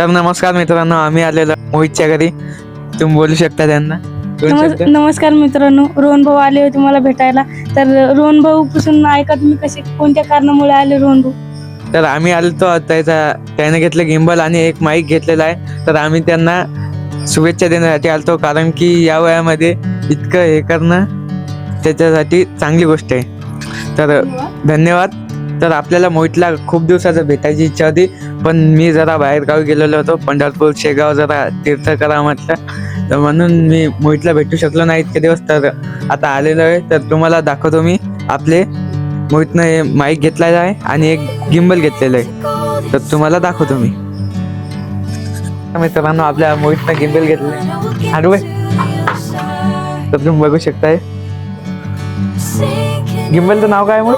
तर नमस्कार मित्रांनो, आम्ही आलेलो मोहितच्या घरी. तुम्ही बोलू शकता त्यांना. नमस्कार मित्रांनो, रोहन भाऊ आले होते मला भेटायला. तर रोहन भाऊ पासून ऐका तुम्ही कसे कोणत्या कारणामुळे आले रोहन भाऊ? तर आम्ही आलतो त्याने घेतलं गिंबल आणि एक माईक घेतलेला आहे. तर आम्ही त्यांना शुभेच्छा देण्यासाठी आलतो, कारण की या वयामध्ये इतकं हे करणं त्याच्यासाठी चांगली गोष्ट आहे. तर धन्यवाद. तर आपल्याला मोहितला खूप दिवसाचं भेटायची इच्छा होती, पण मी जरा बाहेर गावी गेलेलो होतो, पंढरपूर शेगाव जरा तीर्थ करा म्हटलं, तर म्हणून मी मोहितला भेटू शकलो नाही इतके दिवस. तर आता आलेलो आहे, तर तुम्हाला दाखवतो मी. आपले मोहितनं हे माईक घेतलेला आहे आणि एक गिंबल घेतलेलं आहे, तर तुम्हाला दाखवतो मी. मित्रांनो, आपल्या मोहितनं गिंबल घेतलं आहे आडवे, तर तुम्ही बघू शकताय. गिंबलचं नाव काय मग?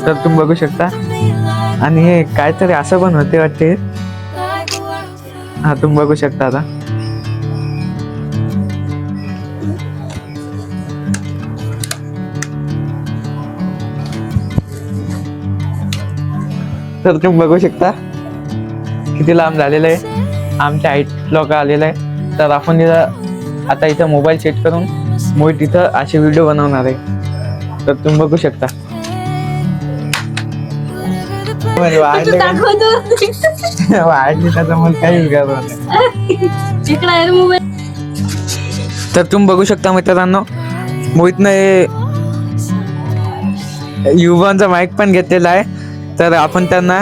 तर तुम्ही बघू शकता. आणि हे काहीतरी असं पण होते वाटते. हा, तुम्ही बघू शकता आता. तर तुम्ही बघू शकता किती लांब झालेलं आहे. आमच्या हाईट लोक आलेलं आहे. तर आपण आता इथं मोबाईल सेट करून मोहित इथं असे व्हिडिओ बनवणार आहे. तर तुम्ही बघू शकता. वाढली त्याचा मला काहीच तर तुम्ही बघू शकता मित्रांनो, मोहितनं हे युवांचा माईक पण घेतलेला आहे. तर आपण त्यांना